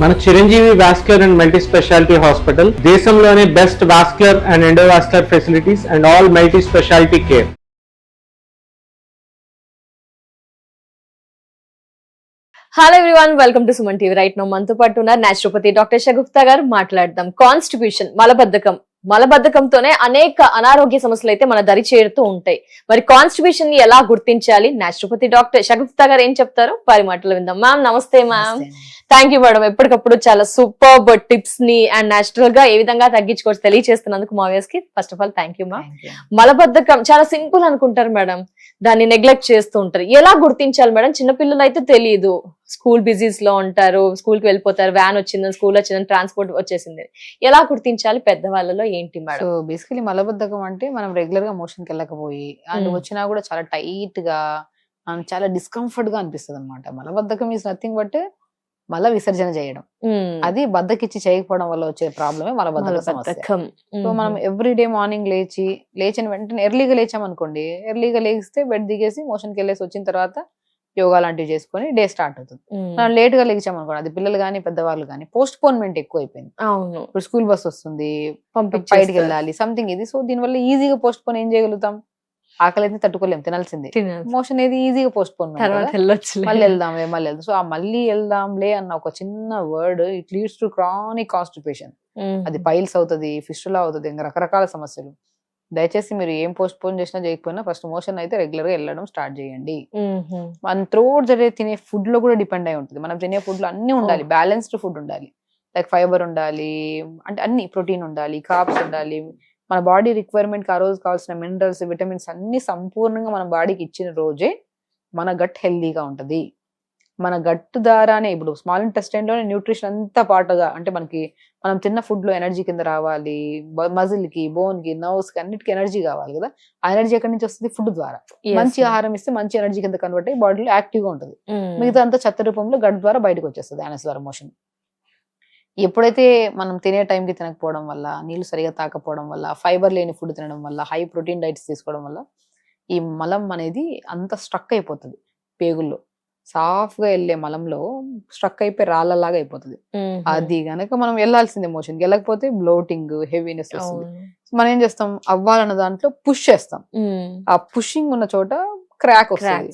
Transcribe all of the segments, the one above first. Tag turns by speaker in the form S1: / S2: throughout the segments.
S1: మన Chiranjeevi vascular and multi speciality hospital దేశంలోనే best vascular and endovascular facilities and all multi speciality care.
S2: Hello everyone, welcome to Suman TV. Right now మనతో పాటు ఉన్నారు naturopathy doctor Shagufta గారు. మాట్లాడదాం constitution, మలబద్ధకంతోనే అనేక అనారోగ్య సమస్యలు అయితే మన దరి చేరుతూ ఉంటాయి. మరి కాన్స్టిట్యూషన్ ని ఎలా గుర్తించాలి, న్యాచురోపతి డాక్టర్ షగుప్తా గారు ఏం చెప్తారో వారి మాటలు విందాం. మ్యామ్ నమస్తే. మ్యామ్ థ్యాంక్ యూ మేడం, ఎప్పటికప్పుడు చాలా సూపర్ టిప్స్ ని అండ్ నేచురల్ గా ఏ విధంగా తగ్గించుకోవచ్చు తెలియజేస్తున్నందుకు మా వ్యూస్ కి first of all thank you ma'am. మలబద్ధకం చాలా సింపుల్ అనుకుంటారు మేడం, దాన్ని నెగ్లెక్ట్ చేస్తూ ఉంటారు. ఎలా గుర్తించాలి మేడం? చిన్నపిల్లలు అయితే తెలియదు, స్కూల్ బిజీస్ లో ఉంటారు, స్కూల్ కి వెళ్ళిపోతారు, వ్యాన్ వచ్చిందని, స్కూల్ వచ్చిందని, ట్రాన్స్పోర్ట్ వచ్చేసింది. ఎలా గుర్తించాలి పెద్దవాళ్ళలో ఏంటి మేడం?
S3: సో బేసికలీ మలబద్ధకం అంటే మనం రెగ్యులర్ గా మోషన్ కి వెళ్ళకపోయి అండ్ వచ్చినా కూడా చాలా టైట్ గా చాలా డిస్కంఫర్ట్ గా అనిపిస్తుంది అనమాట. మలబద్ధకం ఈస్ నథింగ్ బట్ మల విసర్జన చేయడం. అది బద్దకిచ్చి చేయకపోవడం వల్ల వచ్చే ప్రాబ్లమే మలబద్ధక సమస్య. సో మనం ఎవ్రీడే మార్నింగ్ లేచిన వెంటనే ఎర్లీగా లేచామనుకోండి, ఎర్లీగా లేస్తే బెడ్ దిగేసి మోషన్ కి వెళ్ళేసి వచ్చిన తర్వాత యోగా లాంటివి చేసుకొని డే స్టార్ట్ అవుతుంది. మనం లేట్ గా లేచామనుకోండి, అది పిల్లలు గానీ పెద్దవాళ్ళు కానీ పోస్ట్ పోన్మెంట్ ఎక్కువ అయిపోయింది. ఇప్పుడు స్కూల్ బస్ వస్తుంది, బయటికి వెళ్ళాలి సంథింగ్ ఇది. సో దీనివల్ల ఈజీగా పోస్ట్ పోన్ ఏం చేయగలుగుతాం? ఆకలి అయితే తట్టుకోలేం, తినాల్సిందే. మోషన్ ఏది ఈజీగా పోస్ట్ పోన్, మళ్ళీ వెళ్దాం. సో ఆ మళ్ళీ వెళ్దాంలే అన్న ఒక చిన్న word it leads to chronic constipation. అది పైల్స్ అవుతుంది, ఫిస్టులా అవుతుంది, ఇంకా రకరకాల సమస్యలు. దయచేసి మీరు ఏం పోస్ట్ పోన్ చేసినా చేయకపోయినా ఫస్ట్ మోషన్ అయితే రెగ్యులర్ గా వెళ్ళడం స్టార్ట్ చేయండి. మన త్రోట్ జరిగే తినే ఫుడ్ లో కూడా డిపెండ్ అయి ఉంటుంది. మనం తినే ఫుడ్ లో అన్ని ఉండాలి, బ్యాలెన్స్డ్ ఫుడ్ ఉండాలి. లైక్ ఫైబర్ ఉండాలి, అంటే అన్ని ప్రోటీన్ ఉండాలి, కార్బ్స్ ఉండాలి. మన బాడీ రిక్వైర్మెంట్ ఆ రోజు కావాల్సిన మినరల్స్, విటమిన్స్ అన్ని సంపూర్ణంగా మన బాడీకి ఇచ్చిన రోజే మన గట్ హెల్దీగా ఉంటది. మన గట్ ద్వారానే ఇప్పుడు స్మాల్ ఇంటెస్టైన్ లోనే న్యూట్రిషన్ అంతా పాటుగా, అంటే మనం తిన్న ఫుడ్ లో ఎనర్జీ కింద రావాలి, మజిల్ కి, బోన్ కి, నర్వ్స్ కి అన్నిటికీ ఎనర్జీ కావాలి కదా. ఆ ఎనర్జీ ఎక్కడి నుంచి వస్తుంది? ఫుడ్ ద్వారా. మంచి ఆహారం ఇస్తే మంచి ఎనర్జీ కింద కన్వర్ట్ అయ్యి బాడీలో యాక్టివ్ గా ఉంటుంది. మిగతా అంతా చెత్త రూపంలో గట్ ద్వారా బయటకు వచ్చేస్తుంది, యానస్ ద్వారా మోషన్. ఎప్పుడైతే మనం తినే టైంకి తినకపోవడం వల్ల, నీళ్లు సరిగా తాకపోవడం వల్ల, ఫైబర్ లేని ఫుడ్ తినడం వల్ల, హై ప్రోటీన్ డైట్స్ తీసుకోవడం వల్ల ఈ మలం అనేది అంత స్ట్రక్ అయిపోతుంది. పేగుల్లో సాఫ్ గా వెళ్ళే మలంలో స్ట్రక్ అయిపోయి రాళ్ళలాగా అయిపోతుంది. అది గనక మనం వెళ్ళాల్సిందే మోషన్ వెళ్ళకపోతే బ్లోటింగ్, హెవీనెస్ వస్తుంది. మనం ఏం చేస్తాం? అవ్వాలన్న దాంట్లో పుష్ చేస్తాం. ఆ పుషింగ్ ఉన్న చోట క్రాక్ వస్తుంది,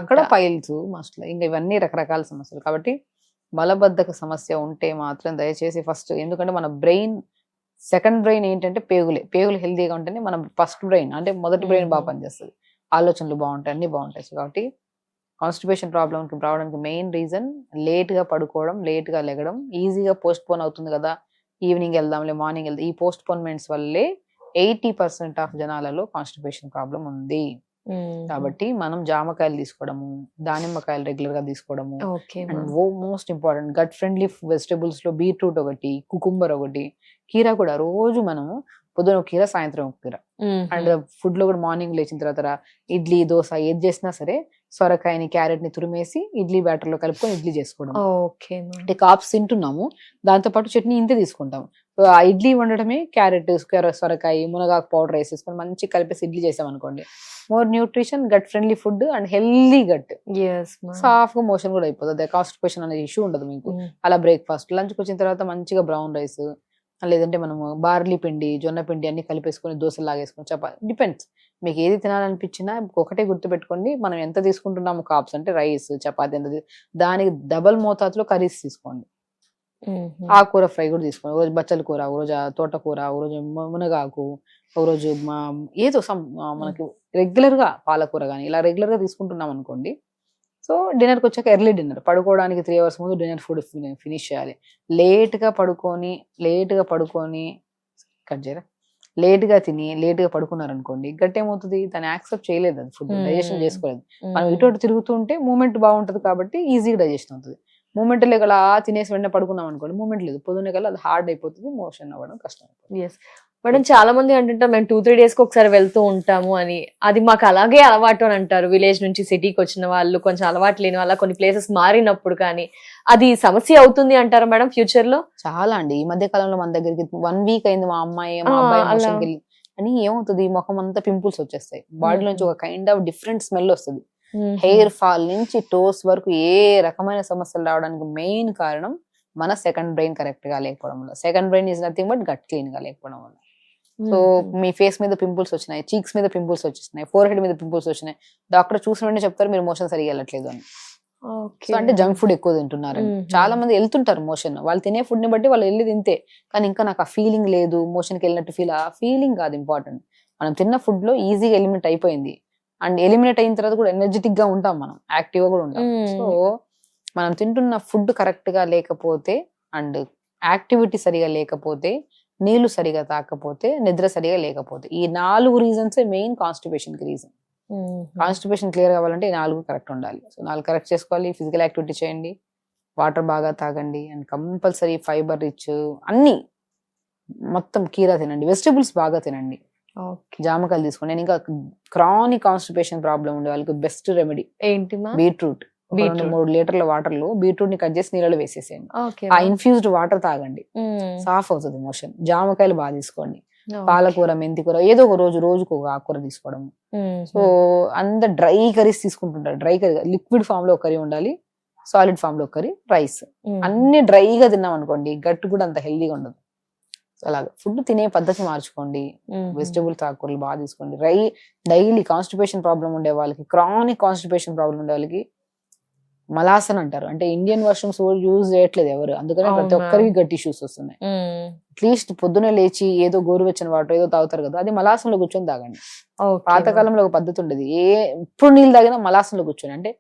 S3: అక్కడ పైల్స్ మస్ట్, ఇంకా ఇవన్నీ రకరకాల సమస్యలు. కాబట్టి మలబద్ధక సమస్య ఉంటే మాత్రం దయచేసి ఫస్ట్, ఎందుకంటే మన బ్రెయిన్ సెకండ్ బ్రెయిన్ ఏంటంటే పేగులు హెల్దీగా ఉంటేనే మన ఫస్ట్ బ్రెయిన్, అంటే మొదటి బ్రెయిన్ బాగా పనిచేస్తుంది, ఆలోచనలు బాగుంటాయి, అన్ని బాగుంటాయి. సో కాబట్టి కాన్స్టిపేషన్ ప్రాబ్లంకి రావడానికి మెయిన్ రీజన్ లేట్ గా పడుకోవడం, లేట్ గా లెగడం, ఈజీగా పోస్ట్ పోన్ అవుతుంది కదా, ఈవినింగ్ వెళ్దాంలే, మార్నింగ్ వెళ్దాం. ఈ పోస్ట్ పోన్మెంట్స్ వల్లే 80% ఆఫ్ జనాలలో కాన్స్టిపేషన్ ప్రాబ్లం ఉంది. కాబట్టి మనం జామకాయలు తీసుకోవడము, దానిమ్మకాయలు రెగ్యులర్ గా తీసుకోవడము, and most important gut friendly vegetables లో బీట్రూట్ ఒకటి, కుకుంబర్ ఒకటి, కీరా కూడా రోజు మనము పొద్దున ఒక కీర, సాయంత్రం ఒక కీర. అండ్ ఫుడ్ లో కూడా మార్నింగ్ లేచిన తర్వాత ఇడ్లీ, దోశ ఏది చేసినా సరే సొరకాయని, క్యారెట్ ని తురిమేసి ఇడ్లీ బ్యాటర్ లో కలుపుకొని ఇడ్లీ చేసుకోవడం. అంటే కాప్స్ తింటున్నాము, దాంతో పాటు చట్నీ ఇంతే తీసుకుంటాం. ఆ ఇడ్లీ వండటమే క్యారెట్, సొరకాయ, మునగాకు పౌడర్ వేసేసుకొని మంచి కలిపేసి ఇడ్లీ చేసాం అనుకోండి, more nutrition, gut friendly food and healthy gut, సాఫ్ గా మోషన్ కూడా అయిపోతుంది. కాన్స్టిపేషన్ అనే ఇష్యూ ఉండదు మీకు. అలా బ్రేక్ఫాస్ట్, లంచ్కి వచ్చిన తర్వాత మంచిగా బ్రౌన్ రైస్, లేదంటే మనము బార్లీ పిండి, జొన్న పిండి అన్ని కలిపేసుకొని దోశలు లాగేసుకొని, చపాతి, డిపెండ్స్ మీకు ఏది తినాలనిపించినా. ఒకటే గుర్తుపెట్టుకోండి, మనం ఎంత తీసుకుంటున్నాము కాప్స్ అంటే రైస్, చపాతి ఎంత, దానికి డబల్ మోతాదులో కర్రీస్ తీసుకోండి. ఆకుకూర ఫ్రై కూడా తీసుకోండి. ఒక రోజు బచ్చల కూర, ఒక రోజు తోటకూర, ఒక రోజు మునగాకు, ఒక రోజు ఏదో మనకి రెగ్యులర్ గా పాలకూర కానీ ఇలా రెగ్యులర్ గా తీసుకుంటున్నాం అనుకోండి. సో డిన్నర్కి వచ్చాక ఎర్లీ డిన్నర్, పడుకోవడానికి 3 hours ముందు డిన్నర్ ఫుడ్ ఫినిష్ చేయాలి. లేట్ గా పడుకొని కట్ చేయరా, లేట్ గా తిని లేట్ గా పడుకున్నారు అనుకోండి, గట్ ఏమవుతుంది? దాన్ని యాక్సెప్ట్ చేయలేదు, అది ఫుడ్ డైజెషన్ చేసుకోలేదు. మనం ఇటు తిరుగుతూ ఉంటే మూమెంట్ బాగుంటది కాబట్టి ఈజీగా డైజెషన్ అవుతుంది. మూమెంట్ లేక అలా తినేసి వెంటనే పడుకున్నాం అనుకోండి, మూమెంట్ లేదు, పొద్దున్నే కల్లా అది హార్డ్ అయిపోతుంది, మోషన్ అవ్వడం కష్టం అయిపోతుంది.
S2: మేడం చాలా మంది అంటుంటారు మేము 2-3 days కి ఒకసారి వెళ్తూ ఉంటాము అని. అది మాకు అలాగే అలవాటు అని అంటారు. విలేజ్ నుంచి సిటీకి వచ్చిన వాళ్ళు, కొంచెం అలవాటు లేని వాళ్ళ, కొన్ని ప్లేసెస్ మారినప్పుడు. కానీ అది సమస్య అవుతుంది అంటారా మేడం ఫ్యూచర్ లో?
S3: చాలా అండి. ఈ మధ్య కాలంలో మన దగ్గరికి 1 week అయింది, మా అబ్బాయి మోషన్కి వెళ్ళి అని ఏమవుతుంది? ముఖం అంతా పింపుల్స్ వచ్చేస్తాయి, బాడీ నుంచి ఒక కైండ్ ఆఫ్ డిఫరెంట్ స్మెల్ వస్తుంది. హెయిర్ ఫాల్ నుంచి టోస్ వరకు ఏ రకమైన సమస్యలు రావడానికి మెయిన్ కారణం మన సెకండ్ బ్రెయిన్ కరెక్ట్ గా లేకపోవడం వల్ల. Second brain is nothing but gut clean గా లేకపోవడం వల్ల. సో మీ ఫేస్ మీద పింపుల్స్ వచ్చినాయి, చీక్స్ మీద పింపుల్స్ వచ్చేసినాయి, ఫోర్ హెడ్ మీద పింపుల్స్ వచ్చినాయి, డాక్టర్ చూసిన వెంటనే చెప్తారు మీరు మోషన్ సరిగా వెళ్ళట్లేదు అని. సో అంటే జంక్ ఫుడ్ ఎక్కువ తింటున్నారు. చాలా మంది వెళ్తుంటారు మోషన్, వాళ్ళు తినే ఫుడ్ ని బట్టి వాళ్ళు వెళ్ళి తింటే, కానీ ఇంకా నాకు ఆ ఫీలింగ్ లేదు, మోషన్ కి వెళ్ళినట్టు ఫీల్. ఆ ఫీలింగ్ కాదు ఇంపార్టెంట్. మనం తిన్న ఫుడ్ లో ఈజీగా ఎలిమినేట్ అయిపోయింది, అండ్ ఎలిమినేట్ అయిన తర్వాత కూడా ఎనర్జెటిక్ గా ఉంటాం, మనం యాక్టివ్ గా కూడా ఉంటాం. సో మనం తింటున్న ఫుడ్ కరెక్ట్ గా లేకపోతే, అండ్ యాక్టివిటీ సరిగా లేకపోతే, నీళ్లు సరిగా తాకపోతే, నిద్ర సరిగా లేకపోతే, ఈ 4 రీజన్స్ మెయిన్ కాన్స్టిపేషన్ కి రీజన్. కాన్స్టిపేషన్ క్లియర్ కావాలంటే ఈ 4 కరెక్ట్ ఉండాలి. సో 4 కరెక్ట్ చేసుకోవాలి. ఫిజికల్ యాక్టివిటీ చేయండి, వాటర్ బాగా తాగండి, అండ్ కంపల్సరీ ఫైబర్ రిచ్ అన్ని మొత్తం కీరా తినండి, వెజిటబుల్స్ బాగా తినండి, జామకాయలు తీసుకోండి. నేను ఇంకా క్రానిక్ కాన్స్టిపేషన్ ప్రాబ్లం ఉండే వాళ్ళకి బెస్ట్ రెమెడీ
S2: ఏంటి
S3: బీట్రూట్. 3 లీటర్ల వాటర్ లో బీట్రూట్ ని కట్ చేసి నీళ్ళలో వేసేసేయండి. ఆ ఇన్ఫ్యూజ్డ్ వాటర్ తాగండి, సాఫ్ అవుతుంది మోషన్. జామకాయలు బాగా తీసుకోండి, పాలకూర, మెంతికూర, ఏదో ఒక రోజుకు ఒక ఆకుకూర తీసుకోవడం. సో అంత డ్రై కర్రీస్ తీసుకుంటుంటారు. డ్రై కర్రీ లిక్విడ్ ఫామ్ లో ఒక కర్రీ ఉండాలి, సాలిడ్ ఫామ్ లో ఒక కర్రీ, రైస్. అన్ని డ్రైగా తిన్నాం అనుకోండి, గట్టు కూడా అంత హెల్దీగా ఉండదు. అలాగా ఫుడ్ తినే పద్ధతి మార్చుకోండి, వెజిటబుల్స్ ఆకుకూరలు బాగా తీసుకోండి. డైలీ కాన్స్టిపేషన్ ప్రాబ్లం ఉండే వాళ్ళకి, క్రానిక్ కాన్స్టిపేషన్ ప్రాబ్లం ఉండే వాళ్ళకి మలాసన్ అంటారు. అంటే ఇండియన్ వాష్రూమ్స్ యూజ్ చేయట్లేదు ఎవరు, అందుకని ప్రతి ఒక్కరికి గట్ ఇష్యూస్ వస్తున్నాయి. అట్లీస్ట్ పొద్దున లేచి ఏదో గోరువెచ్చని వాటర్ ఏదో తాగుతారు కదా, అది మలాసంలో కూర్చొని తాగండి. పాతకాలంలో ఒక పద్ధతి ఉండేది, ఎప్పుడు నీళ్ళు తాగినా మలాసంలో కూర్చొని, అంటే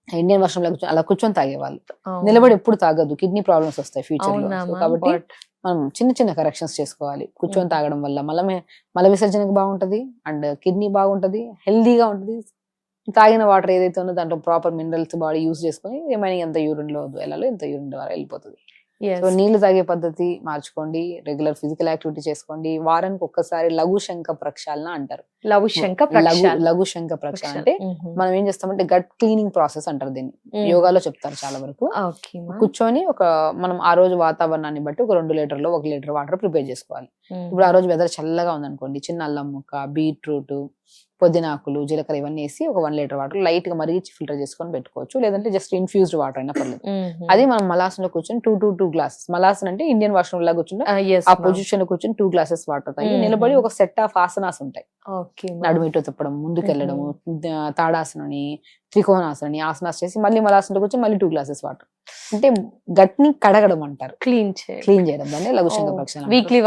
S3: ఇండియన్ వాష్రూమ్ లో కూర్చొని అలా కూర్చొని తాగేవాళ్ళు. నిలబడి ఎప్పుడు తాగద్దు, కిడ్నీ ప్రాబ్లమ్స్ వస్తాయి ఫ్యూచర్ లో. కాబట్టి మనం చిన్న కరెక్షన్స్ చేసుకోవాలి. కూర్చొని తాగడం వల్ల మల విసర్జనకు బాగుంటది, అండ్ కిడ్నీ బాగుంటది, హెల్దీగా ఉంటది. తాగిన వాటర్ ఏదైతే ఉందో దాంట్లో ప్రాపర్ మినరల్స్ బాడీ యూజ్ చేసుకుని రిమైనింగ్ ఎంత యూరిన్ లో వెళ్ళాలో ఎంత యూరిన్ ద్వారా వెళ్ళిపోతుంది. సో నీళ్లు తాగే పద్ధతి మార్చుకోండి, రెగ్యులర్ ఫిజికల్ యాక్టివిటీ చేసుకోండి. వారానికి ఒక్కసారి లఘు శంఖ ప్రక్షాళన అంటారు. లఘు శంఖ ప్రక్షాళన అంటే మనం ఏం చేస్తామంటే గట్ క్లీనింగ్ ప్రాసెస్ అంటారు దీన్ని, యోగాలో చెప్తారు చాలా వరకు. కూర్చొని మనం ఆ రోజు వాతావరణాన్ని బట్టి ఒక 2 లీటర్లు 1 లీటర్ వాటర్ ప్రిపేర్ చేసుకోవాలి. ఇప్పుడు ఆ రోజు వెదర్ చల్లగా ఉందనుకోండి, చిన్న అల్లం ముక్క, బీట్రూట్, పుదీనాకులు, జీలకర్ర ఇవన్నీ వేసి ఒక 1 లీటర్ వాటర్ లైట్ గా మరిగించి ఫిల్టర్ చేసుకొని పెట్టుకోవచ్చు, లేదంటే జస్ట్ ఇన్ఫ్యూజ్డ్ వాటర్ అయినా పర్లేదు. అది మనం మలాసంలో కూర్చొని 2 గ్లాసెస్, మలాసన్ అంటే ఇండియన్ వాష్రూమ్ లాగా కూర్చుంటే ఆ పొజిషన్ లో కూర్చొని 2 గ్లాసెస్ వాటర్ తాగి నిలబడి ఒక సెట్ ఆఫ్ ఆసనాస్ ఉంటాయి. నడుమిటో తిప్పడం, ముందుకెళ్ళడము, తాడాసనని, త్రికోణాసనని ఆసనాస్ చేసి మళ్ళీ మలాసంలో కూర్చొని మళ్ళీ 2 గ్లాసెస్ వాటర్. అంటే గట్ ని కడగడం అంటారు, క్లీన్ చేయడం. దాన్ని లఘుశంఖ ప్రక్షాళన, వీక్లీ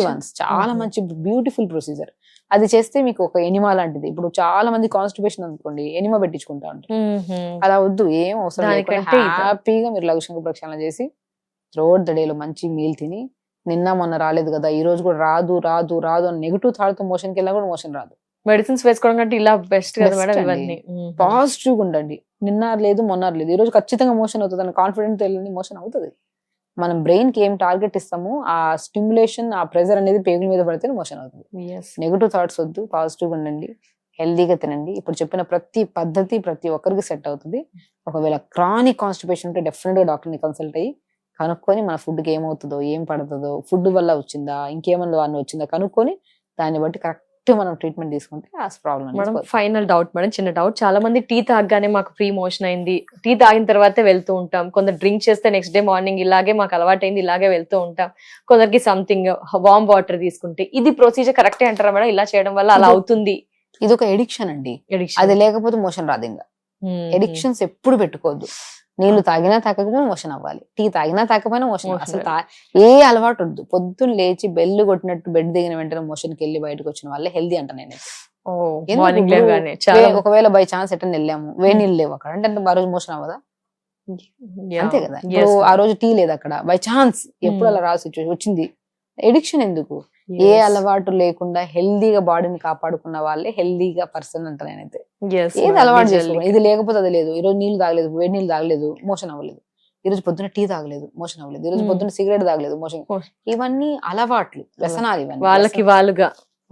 S3: వన్స్. చాలా మంచి బ్యూటిఫుల్ ప్రొసీజర్. అది చేస్తే మీకు ఒక ఎనిమా లాంటిది. ఇప్పుడు చాలా మంది కాన్స్టిపేషన్ అనుకోండి, ఎనిమా పెట్టించుకుంటా ఉంటారు. అలా వద్దు, ఏం అవసరం లేకుండా హ్యాపీగా మీరు లఘుశంఖ ప్రక్షాళన చేసి త్రూఅవుట్ ద డే లో మంచి మీల్ తిని, నిన్న మొన్న రాలేదు కదా ఈ రోజు కూడా రాదు అని నెగిటివ్ థాట్ తో మోషన్ కి వెళ్ళినా కూడా మోషన్ రాదు. మెడిసిన్స్ వేసుకోవడం కంటే ఇలా బెస్ట్ కదా మేడం. ఇవన్నీ పాజిటివ్ గా ఉండండి. నిన్న లేదు మొన్న లేదు, ఈ రోజు ఖచ్చితంగా మోషన్ అవుతుంది అని కాన్ఫిడెంట్ వెళ్ళి మోషన్ అవుతుంది. మనం బ్రెయిన్ కి ఏం టార్గెట్ ఇస్తామో ఆ స్టిమ్యులేషన్, ఆ ప్రెజర్ అనేది పేగుల మీద పడితే మోషన్ అవుతుంది. నెగిటివ్ థాట్స్ వద్దు, పాజిటివ్ ఉండండి, హెల్దీగా తినండి. ఇప్పుడు చెప్పిన ప్రతి పద్ధతి ప్రతి ఒక్కరికి సెట్ అవుతుంది. ఒకవేళ క్రానిక్ కాన్స్టిపేషన్ ఉంటే డెఫినెట్ గా డాక్టర్ ని కన్సల్ట్ అయ్యి కనుక్కొని మన ఫుడ్ కి ఏమవుతుందో, ఏం పడుతుందో, ఫుడ్ వల్ల వచ్చిందా, ఇంకేమన్నా వాడిని వచ్చిందా కనుక్కొని దాన్ని బట్టి కరెక్ట్ మనం ట్రీట్మెంట్ తీసుకుంటే ఆ ప్రాబ్లం. ఫైనల్ డౌట్ మేడం, చిన్న డౌట్. చాలా మంది టీ తాగగానే మాకు ఫ్రీ మోషన్ అయింది, టీ తాగిన తర్వాతే వెళ్తూ ఉంటాం. కొందరు డ్రింక్ చేస్తే నెక్స్ట్ డే మార్నింగ్ ఇలాగే మాకు అలవాటైంది, ఇలాగే వెళ్తూ ఉంటాం. కొందరికి సంథింగ్ వామ్ వాటర్ తీసుకుంటే, ఇది ప్రొసీజర్ కరెక్టే అంటారా మేడం? ఇలా చేయడం వల్ల అలా అవుతుంది? ఇది ఒక ఎడిక్షన్ అండి, అది లేకపోతే మోషన్ రాదు. ఇంకా ఎడిక్షన్స్ ఎప్పుడు పెట్టుకోవద్దు. నీళ్లు తాగినా తాకపోయినా మోషన్ అవ్వాలి, టీ తాగినా తాకపోయినా మోషన్. అసలు ఏ అలవాటు వద్దు. పొద్దున్న లేచి బెల్లు కొట్టినట్టు బెడ్ దిగిన వెంటనే మోషన్ కి వెళ్ళి బయటకు వచ్చిన వాళ్ళే హెల్దీ అంట నేను. ఒకవేళ బై ఛాన్స్ ఎట్టని వెళ్ళాము, వేడి నీళ్ళు లేవు అక్కడ అంటే ఆ రోజు మోషన్ అవ్వదా? అంతే కదా. ఇప్పుడు ఆ రోజు టీ లేదు అక్కడ, బై ఛాన్స్ ఎప్పుడు అలా రాసి వచ్చింది. ఎడిక్షన్ ఎందుకు? ఏ అలవాటు లేకుండా హెల్దీగా బాడీని కాపాడుకున్న వాళ్ళే హెల్దీగా పర్సన్ అంట నేనైతే. ఏది అలవాటు చేసుకో, ఇది లేకపోతే అది లేదు. ఈ రోజు నీళ్లు తాగలేదు, వేడి నీళ్ళు తాగలేదు, మోషన్ అవ్వలేదు. ఈ రోజు పొద్దున్న టీ తాగలేదు, మోషన్ అవ్వలేదు. ఈ రోజు పొద్దున్న సిగరెట్ తాగలేదు, మోషన్. ఇవన్నీ అలవాట్లు, వ్యసనాలు. ఇవన్నీ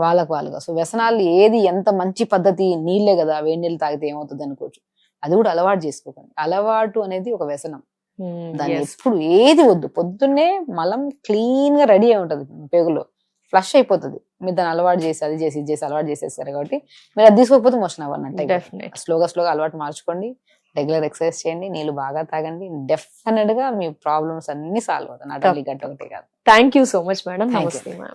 S3: వాళ్ళకి. సో వ్యసనాలు ఏది ఎంత మంచి పద్ధతి, నీళ్లే కదా, వేడి నీళ్ళు తాగితే ఏమవుతుంది అనుకోవచ్చు. అది కూడా అలవాటు చేసుకోకండి. అలవాటు అనేది ఒక వ్యసనం. దాన్ని ఎప్పుడు ఏది వద్దు. పొద్దున్నే మలం క్లీన్ గా రెడీ అయి ఉంటది పేగులో, ఫ్లష్ అయిపోతుంది. మీరు దాన్ని అలవాటు చేసి అది చేసి ఇది చేసి అలవాటు చేసేస్తారు కాబట్టి మీరు అది తీసుకోకపోతే మోషన్ అవ్వన్నట్టు. స్లోగా అలవాటు మార్చుకోండి. రెగ్యులర్ ఎక్సర్సైజ్ చేయండి, నీళ్ళు బాగా తాగండి, డెఫినెట్ గా మీ ప్రాబ్లమ్స్ అన్ని సాల్వ్ అవుతాయి, నాట్ ఓన్లీ గట్ ఒకటే కాదు.
S2: Thank you so much madam.
S3: Thank you.
S2: నమస్తే మేడం.